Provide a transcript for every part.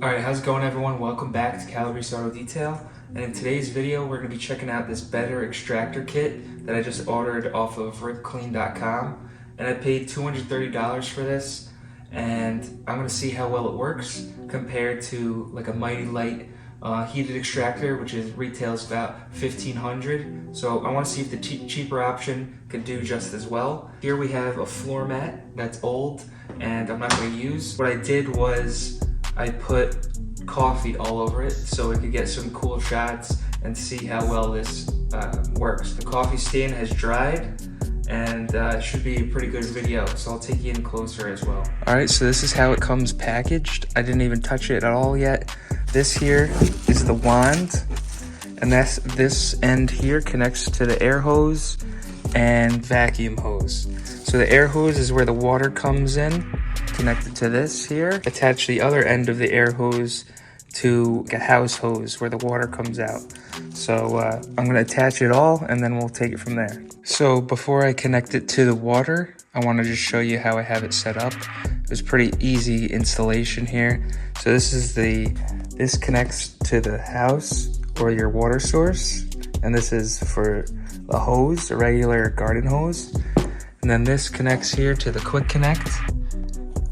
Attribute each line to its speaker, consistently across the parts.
Speaker 1: Alright, how's it going everyone? Welcome back to Calabrese Auto Detail. And in today's video, we're going to be checking out this better extractor kit that I just ordered off of ripclean.com. And I paid $230 for this. And I'm going to see how well it works compared to like a Mighty Light heated extractor, which retails about $1,500. So I want to see if the cheaper option could do just as well. Here we have a floor mat that's old and I'm not going to use. What I did was I put coffee all over it so we could get some cool shots and see how well this works. The coffee stain has dried and it should be a pretty good video, so I'll take you in closer as well. Alright, so this is how it comes packaged. I didn't even touch it at all yet. This here is the wand, and this end here connects to the air hose and vacuum hose. So the air hose is where the water comes in, connected to this here. Attach the other end of the air hose to a house hose where the water comes out. So I'm going to attach it all and then we'll take it from there. So before I connect it to the water, I want to just show you how I have it set up. It was pretty easy installation here. So this connects to the house or your water source, and this is for the hose, a regular garden hose. And then this connects here to the quick connect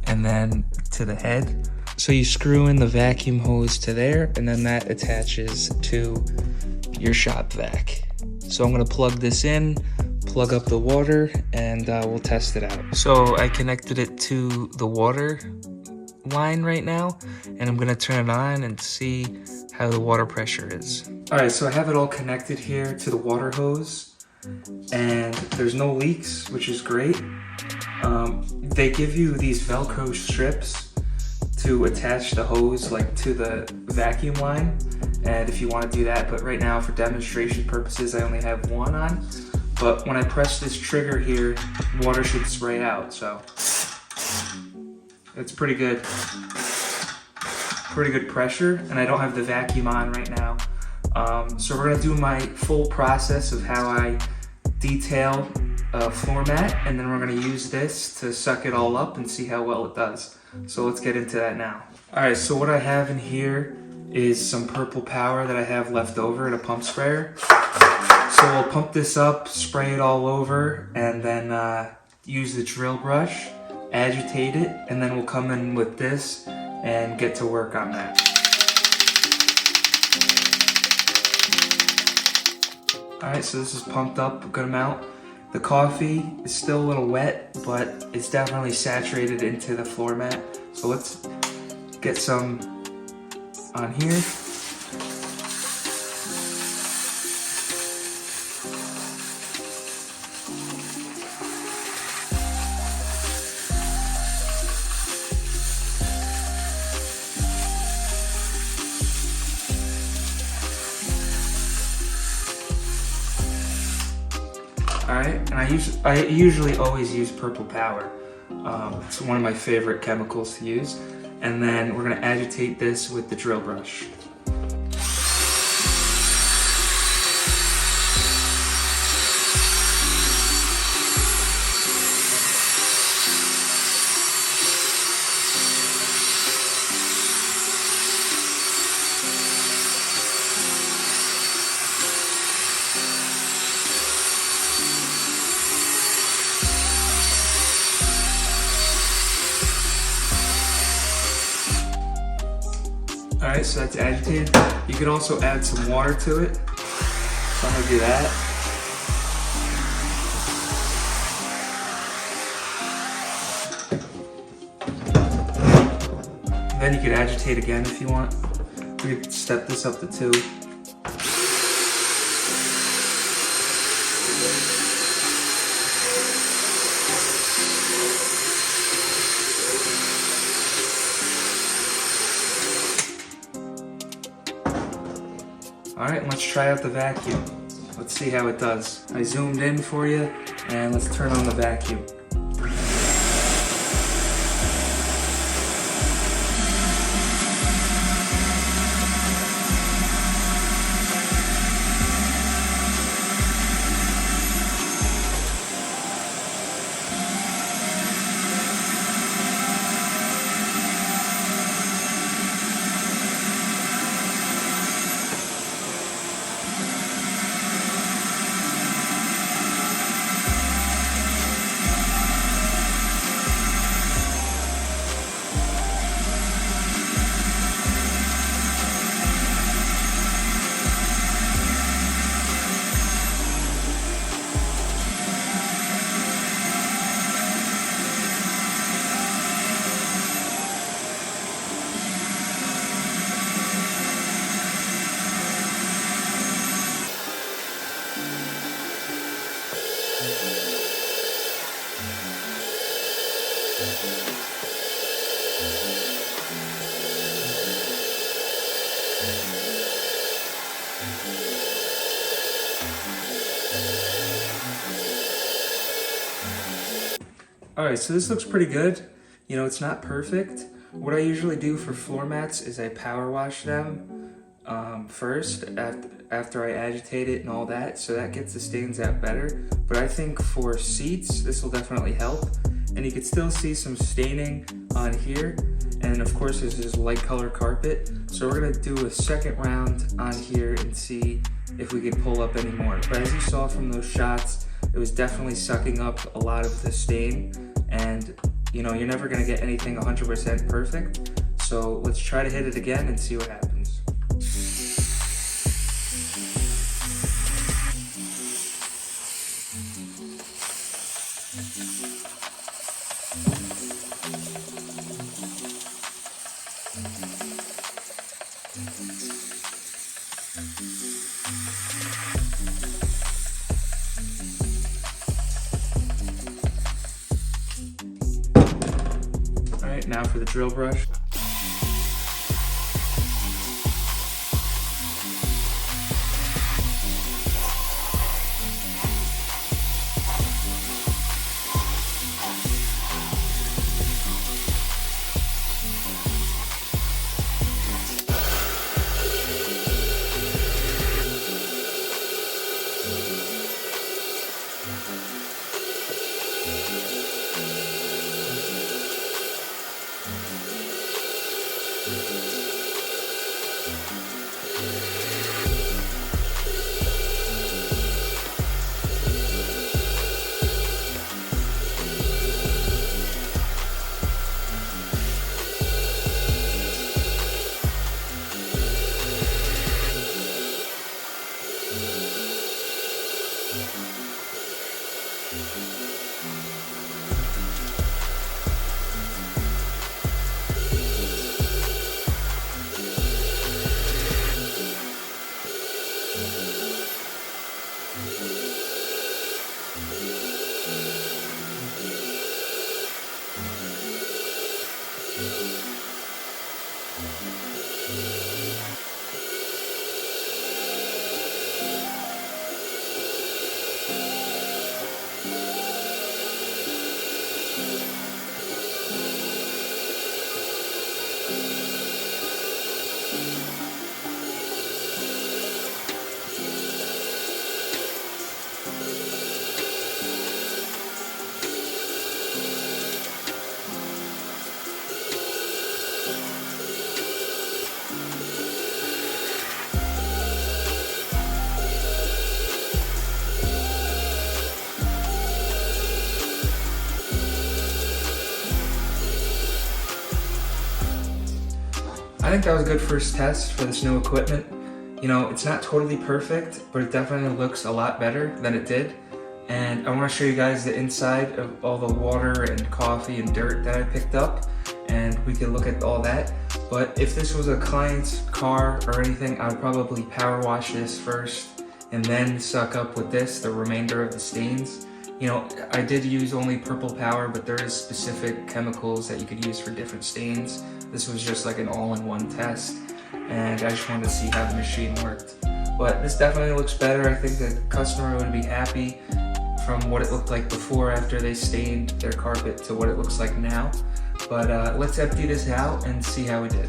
Speaker 1: and then to the head. So you screw in the vacuum hose to there, and then that attaches to your shop vac. So I'm gonna plug this in, plug up the water, and we'll test it out. So I connected it to the water line right now, and I'm gonna turn it on and see how the water pressure is. All right, so I have it all connected here to the water hose, and there's no leaks, which is great. They give you these Velcro strips to attach the hose like to the vacuum line, and if you want to do that, but right now for demonstration purposes I only have one on. But when I press this trigger here, water should spray out, so it's pretty good pressure, and I don't have the vacuum on right now. So we're gonna do my full process of how I detail a floor mat, and then we're gonna use this to suck it all up and see how well it does. So let's get into that now. All right, so what I have in here is some purple power that I have left over in a pump sprayer. So we'll pump this up, spray it all over, and then use the drill brush, agitate it, and then we'll come in with this and get to work on that. All right, so this is pumped up a good amount. The coffee is still a little wet, but it's definitely saturated into the floor mat. So let's get some on here. Alright, and I usually always use purple power. It's one of my favorite chemicals to use. And then we're going to agitate this with the drill brush. Alright, so that's agitated. You can also add some water to it. So I'm going to do that. And then you can agitate again if you want. We can step this up to 2. Alright, let's try out the vacuum. Let's see how it does. I zoomed in for you, and let's turn on the vacuum. Alright, so this looks pretty good. You know, it's not perfect. What I usually do for floor mats is I power wash them first after I agitate it and all that, so that gets the stains out better. But I think for seats, this will definitely help. And you can still see some staining on here. And of course, this is light color carpet. So we're gonna do a second round on here and see if we can pull up any more. But as you saw from those shots, it was definitely sucking up a lot of the stain. And you know, you're never gonna get anything 100% perfect. So let's try to hit it again and see what happens. Alright, now for the drill brush. I think that was a good first test for this new equipment. You know, it's not totally perfect, but it definitely looks a lot better than it did. And I want to show you guys the inside of all the water and coffee and dirt that I picked up, and we can look at all that. But if this was a client's car or anything, I would probably power wash this first and then suck up with this the remainder of the stains. You know, I did use only purple power, but there is specific chemicals that you could use for different stains. This was just like an all-in-one test, and I just wanted to see how the machine worked. But this definitely looks better. I think the customer would be happy from what it looked like before after they stained their carpet to what it looks like now. But let's empty this out and see how we did.